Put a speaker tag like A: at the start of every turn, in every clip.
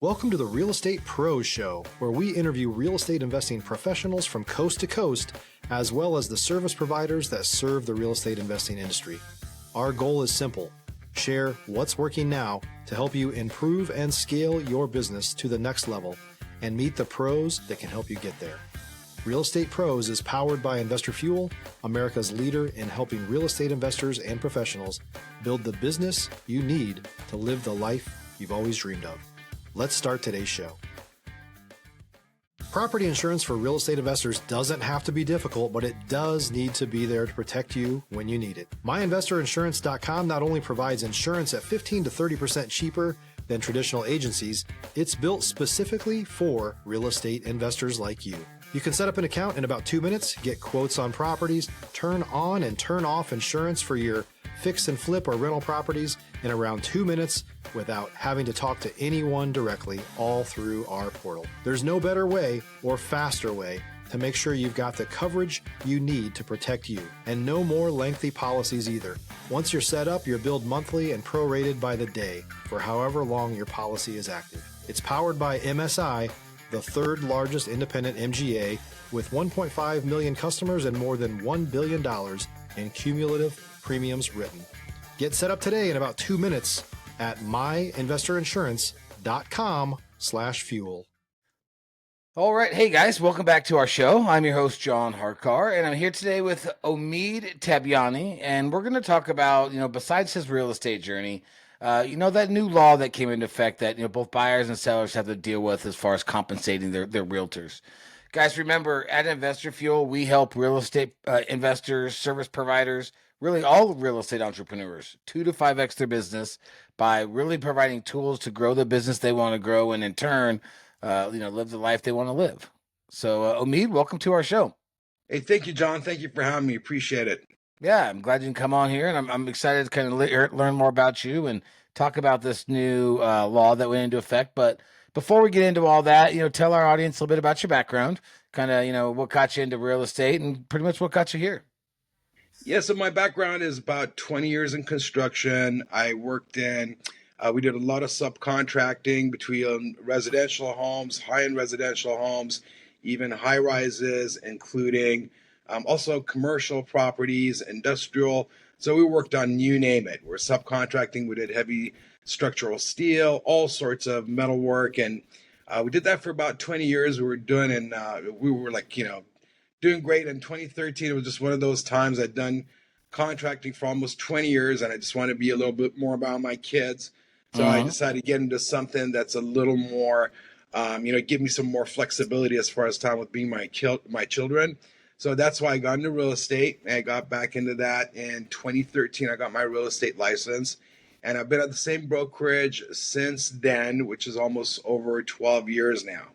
A: Welcome to the Real Estate Pros Show, where we interview real estate investing professionals from coast to coast, as well as the service providers that serve the real estate investing industry. Our goal is simple: share what's working now to help you improve and scale your business to the next level and meet the pros that can help you get there. Real Estate Pros is powered by Investor Fuel, America's leader in helping real estate investors and professionals build the business you need to live the life you've always dreamed of. Let's start today's show. Property insurance for real estate investors doesn't have to be difficult, but it does need to be there to protect you when you need it. MyInvestorInsurance.com not only provides insurance at 15 to 30% cheaper than traditional agencies, it's built specifically for real estate investors like you. You can set up an account in about 2 minutes, get quotes on properties, turn on and turn off insurance for your fix and flip or rental properties in around 2 minutes without having to talk to anyone directly, all through our portal. There's no better way or faster way to make sure you've got the coverage you need to protect you, and no more lengthy policies either. Once you're set up, you're billed monthly and prorated by the day for however long your policy is active. It's powered by MSI, the third largest independent MGA, with 1.5 million customers and more than $1 billion in cumulative premiums written. Get set up today in about 2 minutes at myinvestorinsurance.com/fuel.
B: All right. Hey, guys. Welcome back to our show. I'm your host, John Harcar, and I'm here today with Omid Tebyani, and we're going to talk about, besides his real estate journey, that new law that came into effect that, both buyers and sellers have to deal with as far as compensating their realtors. Guys, remember, at Investor Fuel, we help real estate investors, service providers, really all real estate entrepreneurs, 2 to 5x their business by really providing tools to grow the business they want to grow and in turn, live the life they want to live. So, Omid, welcome to our show.
C: Hey, thank you, John. Thank you for having me. Appreciate it.
B: Yeah, I'm glad you can come on here, and I'm excited to kind of learn more about you and talk about this new law that went into effect. But before we get into all that, tell our audience a little bit about your background, kind of, what got you into real estate and pretty much what got you here.
C: Yeah, so my background is about 20 years in construction. I worked in, we did a lot of subcontracting between residential homes, high-end residential homes, even high-rises, including also commercial properties, industrial. So we worked on you name it. We're subcontracting. We did heavy structural steel, all sorts of metal work. And we did that for about 20 years. We were doing, and we were doing great. In 2013, it was just one of those times I'd done contracting for almost 20 years, and I just wanted to be a little bit more about my kids. So I decided to get into something that's a little more, give me some more flexibility as far as time with being my children. So that's why I got into real estate, and I got back into that in 2013. I got my real estate license, and I've been at the same brokerage since then, which is almost over 12 years now.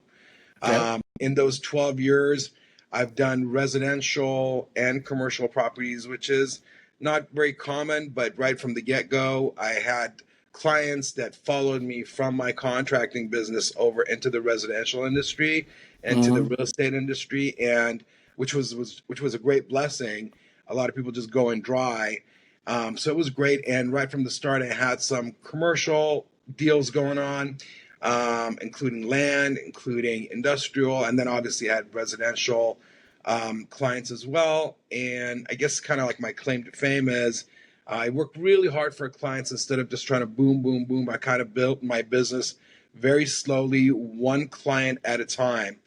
C: Okay. In those 12 years, I've done residential and commercial properties, which is not very common, but right from the get-go, I had clients that followed me from my contracting business over into the residential industry and to the real estate industry, and which was a great blessing. A lot of people just going dry. So it was great. And right from the start, I had some commercial deals going on, including land, including industrial, and then obviously I had residential clients as well. And I guess kind of like my claim to fame is I worked really hard for clients instead of just trying to boom, boom, boom. I kind of built my business very slowly, one client at a time.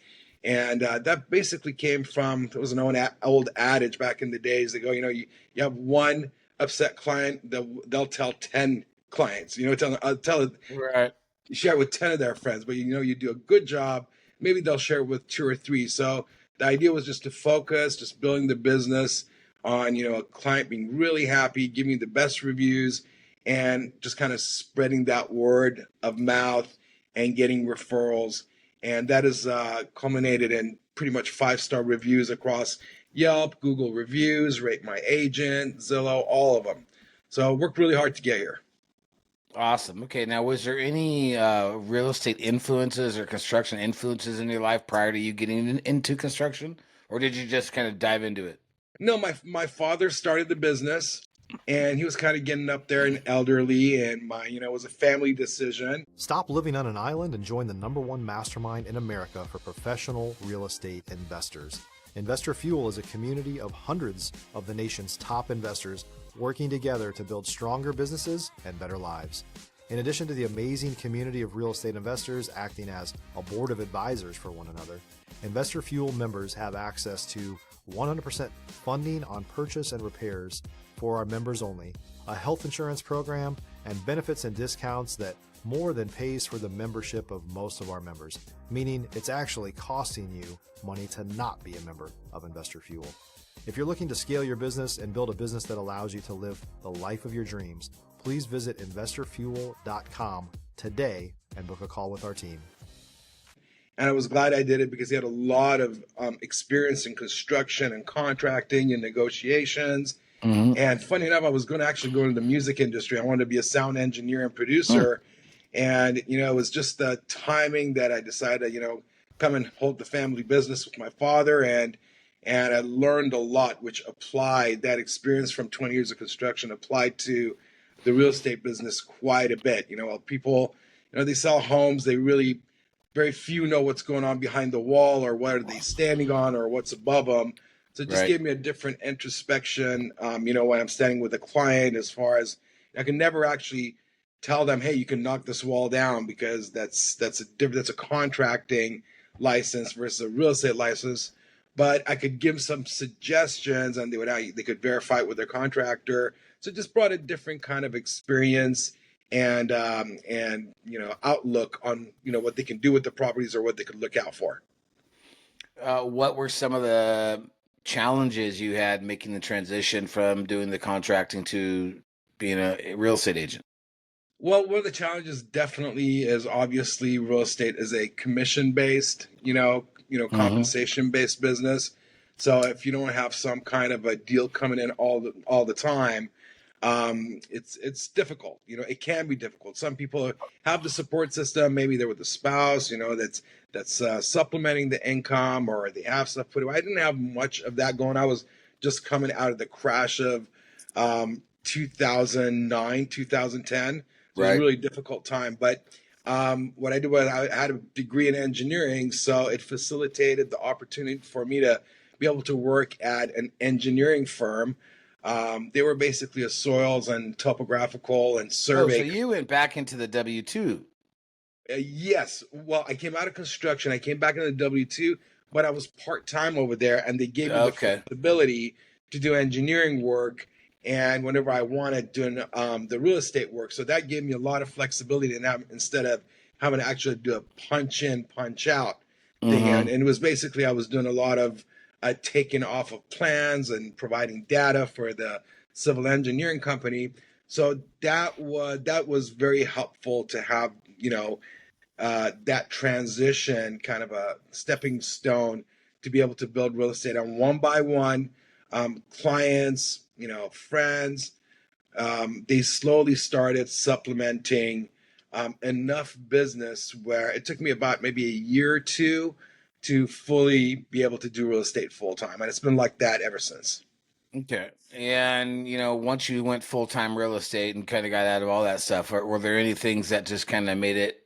C: And that basically came from, it was an old adage back in the days. They go, you have one upset client, they'll tell 10 clients,
B: Right.
C: Share it with 10 of their friends, but you do a good job. Maybe they'll share it with 2 or 3. So the idea was just to focus, just building the business on, a client being really happy, giving you the best reviews, and just kind of spreading that word of mouth and getting referrals. And that has culminated in pretty much 5-star reviews across Yelp, Google reviews, Rate My Agent, Zillow, all of them. So worked really hard to get here.
B: Awesome. Okay. Now, was there any real estate influences or construction influences in your life prior to you getting into construction? Or did you just kind of dive into it?
C: No, my father started the business. and he was kind of getting up there and elderly, and it was a family decision.
A: Stop living on an island and join the #1 mastermind in America for professional real estate investors. Investor Fuel is a community of hundreds of the nation's top investors working together to build stronger businesses and better lives. In addition to the amazing community of real estate investors acting as a board of advisors for one another, Investor Fuel members have access to 100% funding on purchase and repairs for our members only, a health insurance program, and benefits and discounts that more than pays for the membership of most of our members, meaning it's actually costing you money to not be a member of Investor Fuel. If you're looking to scale your business and build a business that allows you to live the life of your dreams, please visit investorfuel.com today and book a call with our team.
C: And I was glad I did it because he had a lot of experience in construction and contracting and negotiations.
B: Mm-hmm.
C: And funny enough, I was going to actually go into the music industry. I wanted to be a sound engineer and producer. And, it was just the timing that I decided to, come and hold the family business with my father. And I learned a lot, which applied that experience from 20 years of construction applied to the real estate business quite a bit. People, they sell homes. They really, very few know what's going on behind the wall or what are they standing on or what's above them. So it just
B: Right.
C: gave me a different introspection, when I'm standing with a client, as far as I can never actually tell them, hey, you can knock this wall down, because that's a contracting license versus a real estate license. But I could give some suggestions, and they could verify it with their contractor. So it just brought a different kind of experience and outlook on what they can do with the properties or what they could look out for.
B: What were some of the challenges you had making the transition from doing the contracting to being a real estate agent?
C: Well, one of the challenges definitely is, obviously, real estate is a commission-based, compensation-based business. So if you don't have some kind of a deal coming in all the time, it's difficult. It can be difficult. Some people have the support system. Maybe they're with a spouse, that's supplementing the income, or they have stuff put away. I didn't have much of that going. I was just coming out of the crash of 2009, 2010. So it was a really difficult time. But what I did was I had a degree in engineering, so it facilitated the opportunity for me to be able to work at an engineering firm. They were basically a soils and topographical and survey.
B: So you went back into the W-2.
C: Yes. Well, I came out of construction. I came back into the W-2, but I was part-time over there, and they gave me the flexibility to do engineering work, and whenever I wanted, doing the real estate work. So that gave me a lot of flexibility, and instead of having to actually do a punch in, punch out thing. And it was basically, I was doing a lot of taking off of plans and providing data for the civil engineering company. So that was very helpful to have, that transition, kind of a stepping stone to be able to build real estate on one by one. Clients, friends, they slowly started supplementing enough business where it took me about maybe a year or two to fully be able to do real estate full time. And it's been like that ever since.
B: Okay. And, once you went full-time real estate and kind of got out of all that stuff, were there any things that just kind of made it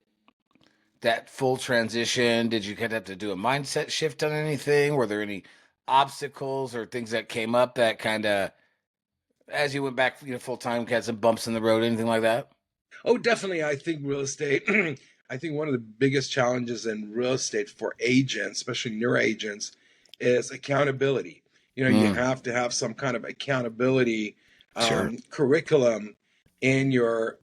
B: that full transition? Did you kind of have to do a mindset shift on anything? Were there any obstacles or things that came up that kind of, as you went back full-time, had some bumps in the road, anything like that?
C: Oh, definitely. I think real estate, I think one of the biggest challenges in real estate for agents, especially newer agents, is accountability. You have to have some kind of accountability curriculum in your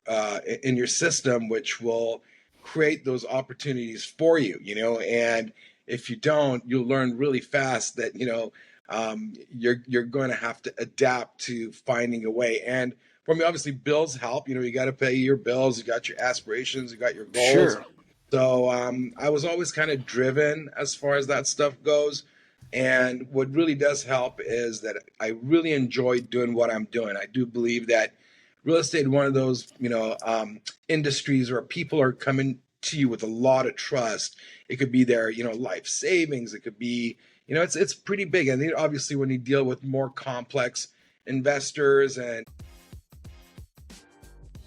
C: system, which will create those opportunities for you. And if you don't, you'll learn really fast that you're going to have to adapt to finding a way. And for me, obviously, bills help. You got to pay your bills. You got your aspirations. You got your goals.
B: Sure.
C: So I was always kind of driven as far as that stuff goes. And what really does help is that I really enjoy doing what I'm doing. I do believe that real estate is one of those, industries where people are coming to you with a lot of trust. It could be their, life savings. It could be, it's pretty big. And then obviously when you deal with more complex investors and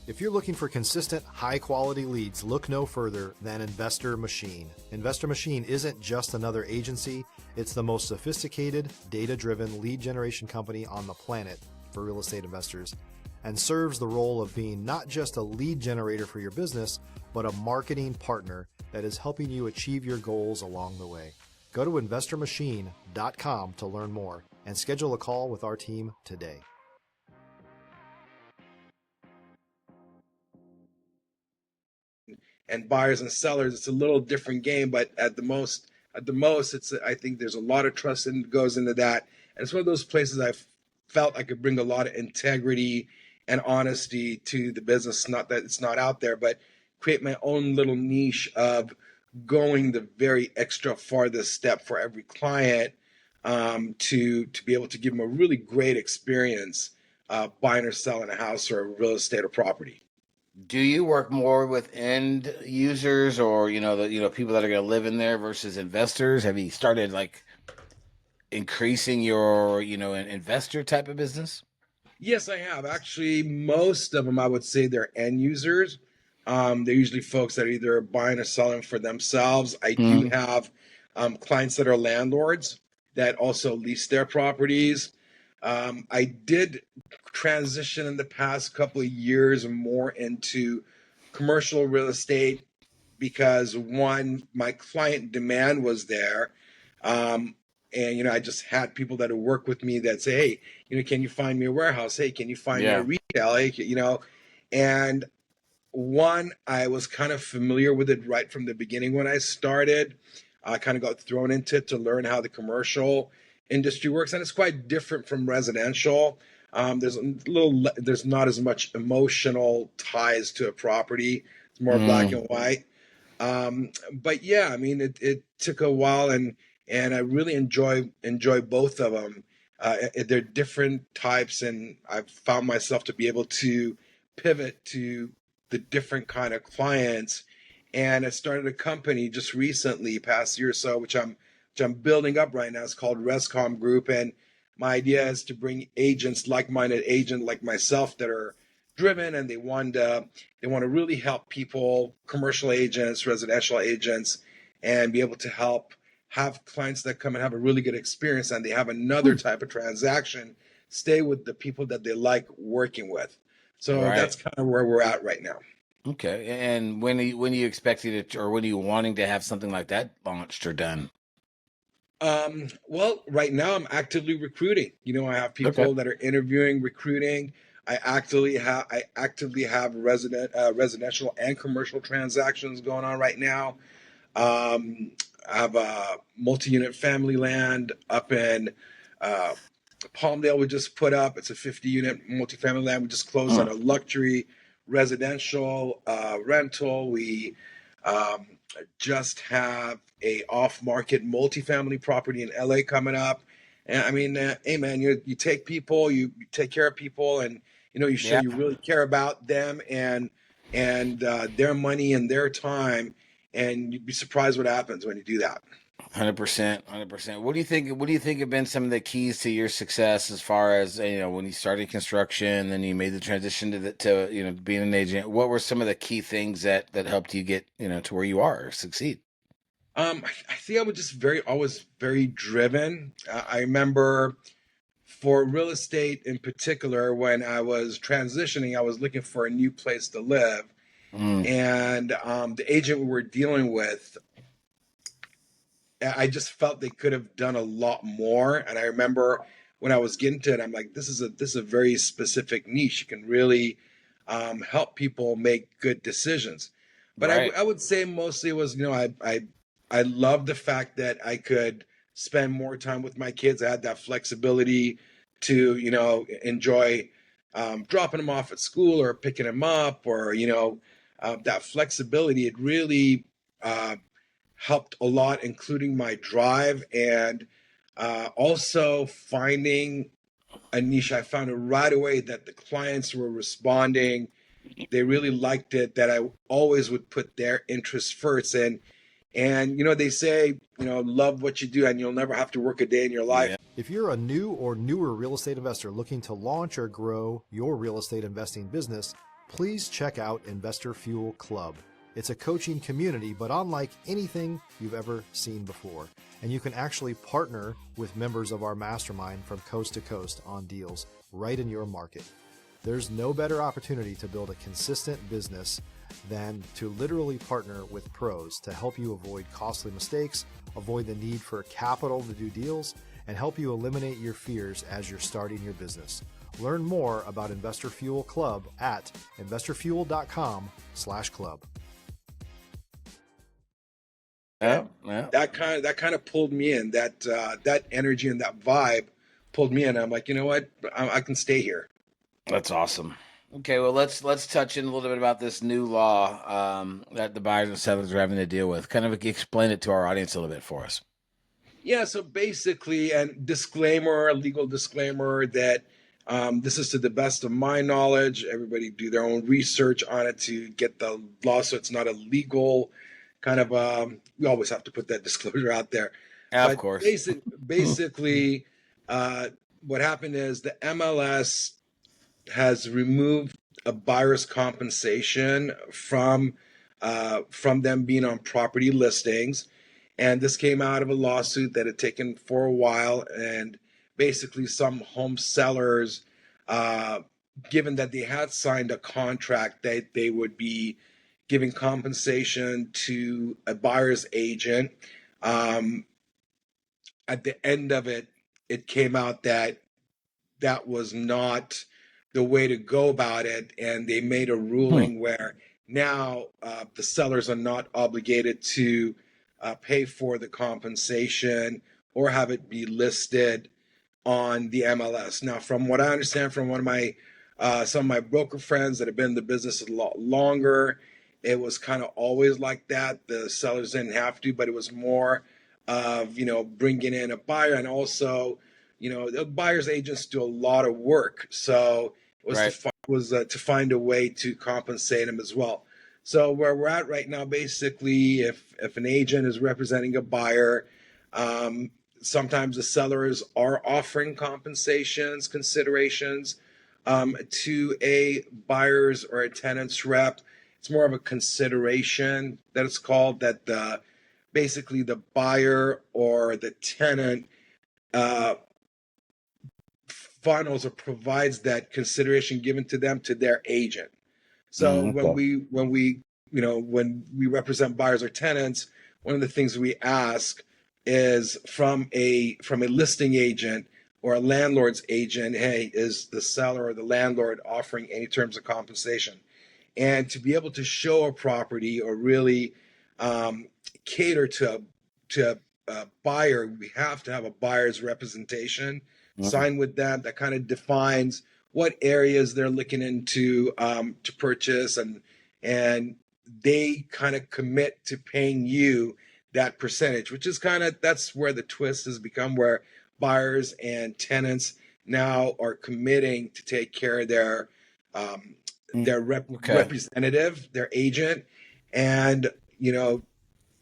A: If you're looking for consistent, high-quality leads, look no further than Investor Machine. Investor Machine isn't just another agency. It's the most sophisticated, data-driven lead generation company on the planet for real estate investors, and serves the role of being not just a lead generator for your business, but a marketing partner that is helping you achieve your goals along the way. Go to investormachine.com to learn more and schedule a call with our team today.
C: And buyers and sellers, it's a little different game, but at the most, it's, I think there's a lot of trust that goes into that. And it's one of those places I've felt I could bring a lot of integrity and honesty to the business. Not that it's not out there, but create my own little niche of going the very extra farthest step for every client, to be able to give them a really great experience buying or selling a house or a real estate or property.
B: Do you work more with end users, or the people that are going to live in there versus investors? Have you started like increasing your an investor type of business?
C: Yes, I have. Actually, most of them, I would say, they're end users. They're usually folks that are either buying or selling for themselves. I do have clients that are landlords that also lease their properties. I did transition in the past couple of years more into commercial real estate because, one, my client demand was there. And, I just had people that would work with me that say, hey, can you find me a warehouse? Hey, can you find me a retail? Hey, and one, I was kind of familiar with it right from the beginning when I started. I kind of got thrown into it to learn how the commercial industry works, and it's quite different from residential. There's not as much emotional ties to a property. It's more black and white. But yeah, I mean, it took a while, and I really enjoy both of them. They're different types, and I've found myself to be able to pivot to the different kind of clients. And I started a company just recently, past year or so, which I'm building up right now. It's called Rescom Group, and my idea is to bring agents, like-minded agents like myself, that are driven and they want to really help people, commercial agents, residential agents, and be able to help have clients that come and have a really good experience, and they have another type of transaction, stay with the people that they like working with. So that's kind of where we're at right now.
B: Okay. And when are you expecting it, or when are you wanting to have something like that launched or done?
C: Well, right now I'm actively recruiting. I have people that are interviewing, recruiting. I actively have residential and commercial transactions going on right now. I have a multi-unit family land up in Palmdale. We just put up. It's a 50-unit multi-family land. We just closed on a luxury residential rental. We just have a off-market multifamily property in LA coming up. And I mean, hey man, you take people, you take care of people, and you show you really care about them and their money and their time, and you'd be surprised what happens when you do that.
B: 100%. What do you think have been some of the keys to your success, as far as when you started construction, then you made the transition to being an agent? What were some of the key things that helped you get to where you are or succeed?
C: I think I was just always very driven. I remember for real estate in particular, when I was transitioning, I was looking for a new place to live, and the agent we were dealing with, I just felt they could have done a lot more. And I remember when I was getting to it, I'm like, this is a very specific niche. You can really help people make good decisions. But I would say mostly it was, I love the fact that I could spend more time with my kids. I had that flexibility to, enjoy dropping them off at school or picking them up, or, that flexibility. It really helped a lot, including my drive, and also finding a niche. I found it right away that the clients were responding. They really liked it, that I always would put their interests first. And they say, love what you do and you'll never have to work a day in your life.
A: If you're a new or newer real estate investor looking to launch or grow your real estate investing business, please check out Investor Fuel Club. It's a coaching community, but unlike anything you've ever seen before. And you can actually partner with members of our mastermind from coast to coast on deals right in your market. There's no better opportunity to build a consistent business than to literally partner with pros to help you avoid costly mistakes, avoid the need for capital to do deals, and help you eliminate your fears as you're starting your business. Learn more about Investor Fuel Club at investorfuel.com/club.
B: Yeah.
C: That kind of pulled me in. That energy and that vibe pulled me in. I'm like, you know what? I can stay here.
B: That's awesome. Okay, well, let's touch in a little bit about this new law that the buyers and sellers are having to deal with. Kind of explain it to our audience a little bit for us.
C: Yeah, so basically, a legal disclaimer that this is to the best of my knowledge. Everybody do their own research on it to get the law, so it's not a legal kind of, we always have to put that disclosure out there.
B: Of course.
C: Basically, what happened is the MLS has removed a buyer's compensation from them being on property listings. And this came out of a lawsuit that had taken for a while. And basically some home sellers, given that they had signed a contract that they would be giving compensation to a buyer's agent, at the end of it, it came out that that was not the way to go about it. And they made a ruling where now the sellers are not obligated to pay for the compensation or have it be listed on the MLS. Now, from what I understand from one of my some of my broker friends that have been in the business a lot longer, it was kind of always like that. The sellers didn't have to, but it was more of, bringing in a buyer, and also, the buyer's agents do a lot of work. So it was
B: Right.
C: to find a way to compensate them as well. So where we're at right now, basically, if an agent is representing a buyer, sometimes the sellers are offering considerations to a buyer's or a tenant's rep. It's more of a consideration that it's called, that basically the buyer or the tenant funnels or provides that consideration given to them to their agent. So when we represent buyers or tenants, one of the things we ask is from a listing agent or a landlord's agent, hey, is the seller or the landlord offering any terms of compensation? And to be able to show a property or really cater to a buyer, we have to have a buyer's representation signed with them that kind of defines what areas they're looking into to purchase, and they kind of commit to paying you that percentage, which is that's where the twist has become, where buyers and tenants now are committing to take care of their representative, their agent, and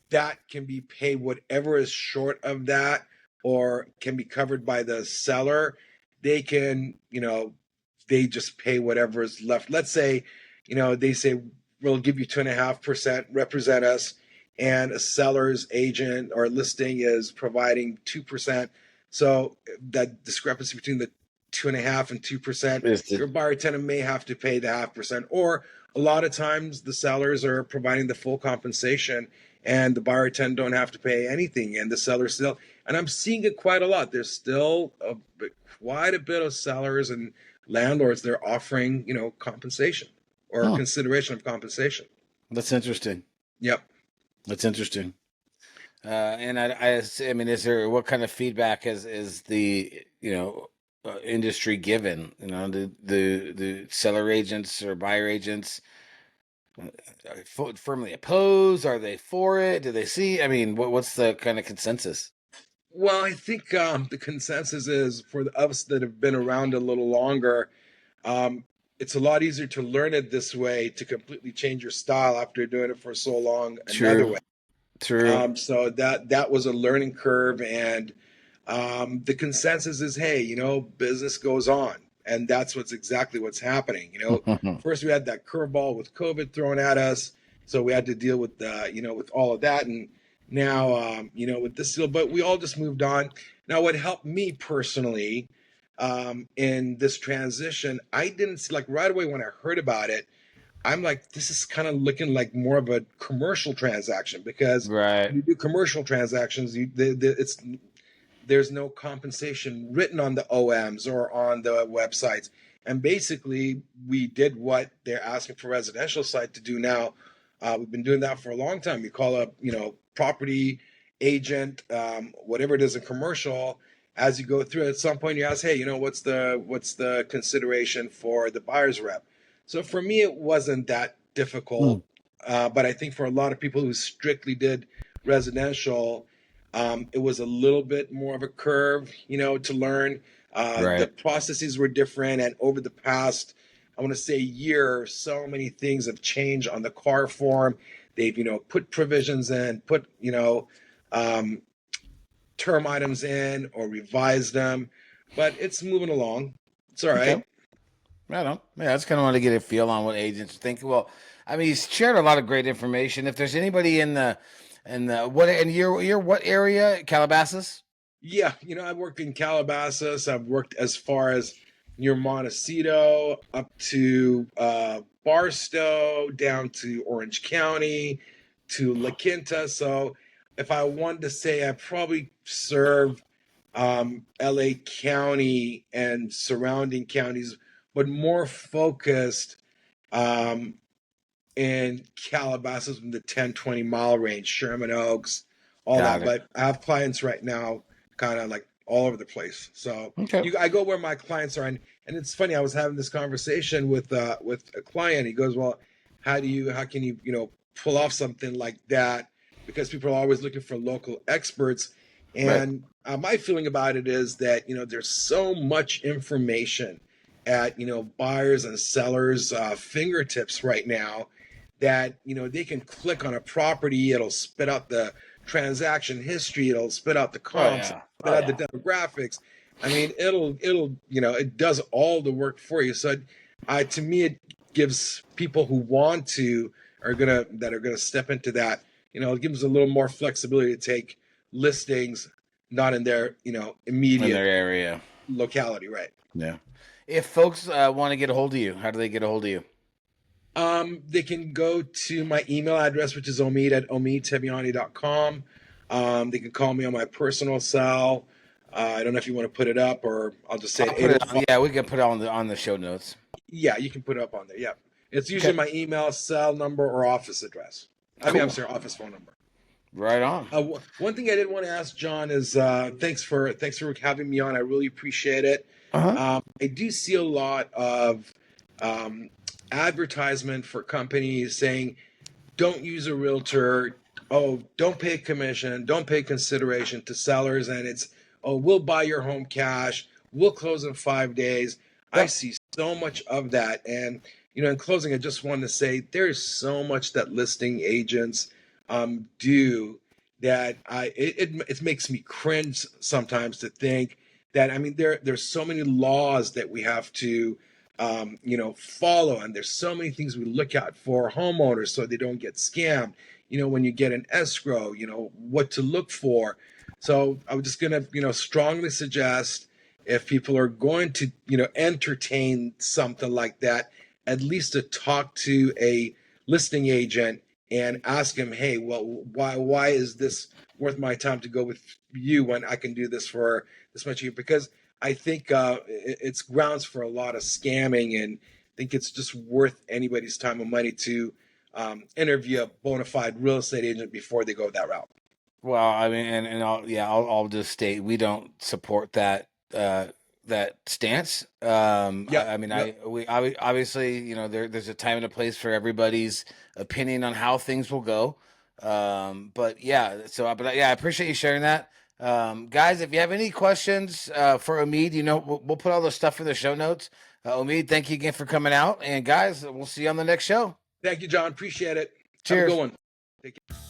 C: that can be paid whatever is short of that or can be covered by the seller. They can, they just pay whatever is left. Let's say, they say, we'll give you 2.5%, represent us, and a seller's agent or listing is providing 2%. So that discrepancy between the 2.5% and 2%, your buyer tenant may have to pay the 0.5%, or a lot of times the sellers are providing the full compensation and the buyer tenant don't have to pay anything, and the seller still, and I'm seeing it quite a lot. There's still quite a bit of sellers and landlords, they're offering, compensation or consideration of compensation.
B: That's interesting.
C: Yep.
B: That's interesting. And I mean, is there, what kind of feedback is the, industry given? The seller agents or buyer agents firmly opposed? Are they for it? Do they see? I mean, what's the kind of consensus?
C: Well, I think the consensus is, for us that have been around a little longer, it's a lot easier to learn it this way, to completely change your style after doing it for so long another way.
B: True.
C: So that was a learning curve, and the consensus is, hey, business goes on, And that's exactly what's happening. First we had that curveball with COVID thrown at us. So we had to deal with, with all of that. And now, with this deal, but we all just moved on. Now, what helped me personally in this transition, I didn't see, like right away when I heard about it, I'm like, this is kind of looking like more of a commercial transaction, because when you do commercial transactions, there's no compensation written on the OMs or on the websites. And basically, we did what they're asking for residential side to do now. We've been doing that for a long time. You call up, property agent, whatever it is in commercial. As you go through, at some point you ask, hey, what's the consideration for the buyer's rep? So for me, it wasn't that difficult. But I think for a lot of people who strictly did residential, it was a little bit more of a curve, to learn. The processes were different. And over the past, I want to say year, so many things have changed on the CAR form. They've, put provisions in, put, term items in or revised them, but it's moving along. It's all right.
B: Okay. I don't. Yeah, I just kind of want to get a feel on what agents think. Well, I mean, he's shared a lot of great information. If there's anybody in your what area, Calabasas?
C: Yeah, I've worked in Calabasas. I've worked as far as near Montecito up to Barstow, down to Orange County, to La Quinta. So if I wanted to say, I probably served LA County and surrounding counties, but more focused in Calabasas in the 10-20 mile range, Sherman Oaks, all that. But I have clients right now kind of like all over the place. So I go where my clients are. And it's funny, I was having this conversation with a client. He goes, well, how can you, pull off something like that? Because people are always looking for local experts. And my feeling about it is that, there's so much information at, buyers and sellers' fingertips right now that, they can click on a property. It'll spit out the transaction history. It'll spit out the comps, spit out the demographics. I mean, it'll, it does all the work for you. So to me, it gives people who want to, are going to step into that, it gives a little more flexibility to take listings not in their, immediate
B: in their area
C: locality. Right.
B: Yeah. If folks want to get a hold of you, how do they get a hold of you?
C: They can go to my email address, which is omid@omidtebyani.com. They can call me on my personal cell. I don't know if you want to put it up, or I'll just say
B: it. We can put it on the show notes.
C: Yeah, you can put it up on there. Yeah. It's usually my email, cell number, or office address. Cool. I'm sorry, office phone number.
B: Right on.
C: One thing I did want to ask John is thanks for having me on. I really appreciate it. I do see a lot of advertisement for companies saying, don't use a realtor. Oh, don't pay commission. Don't pay consideration to sellers. And it's, we'll buy your home cash. We'll close in 5 days. I see so much of that. And, in closing, I just want to say there's so much that listing agents do that it makes me cringe sometimes to think that, there's so many laws that we have to, follow. And there's so many things we look out for homeowners so they don't get scammed. When you get an escrow, what to look for. So I was just going to, strongly suggest if people are going to, entertain something like that, at least to talk to a listing agent and ask him, hey, well, why is this worth my time to go with you when I can do this for this much? Because I think it's grounds for a lot of scamming, and I think it's just worth anybody's time and money to interview a bona fide real estate agent before they go that route.
B: Well, I'll just state we don't support that stance. We obviously, there's a time and a place for everybody's opinion on how things will go. I appreciate you sharing that. Guys, if you have any questions for Omid, we'll put all the stuff in the show notes. Omid, thank you again for coming out. And guys, we'll see you on the next show.
C: Thank you, John. Appreciate it.
B: Cheers.
C: Have a good one.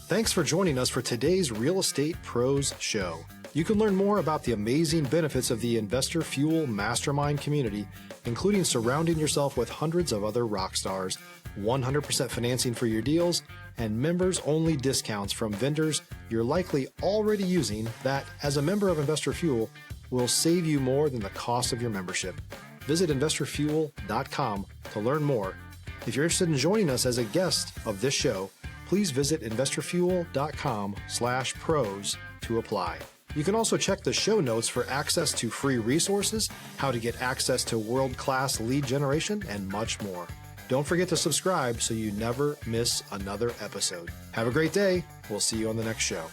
A: Thanks for joining us for today's Real Estate Pros Show. You can learn more about the amazing benefits of the Investor Fuel Mastermind community, including surrounding yourself with hundreds of other rock stars, 100% financing for your deals, and members-only discounts from vendors you're likely already using that, as a member of Investor Fuel, will save you more than the cost of your membership. Visit investorfuel.com to learn more. If you're interested in joining us as a guest of this show, please visit investorfuel.com/pros to apply. You can also check the show notes for access to free resources, how to get access to world-class lead generation, and much more. Don't forget to subscribe so you never miss another episode. Have a great day. We'll see you on the next show.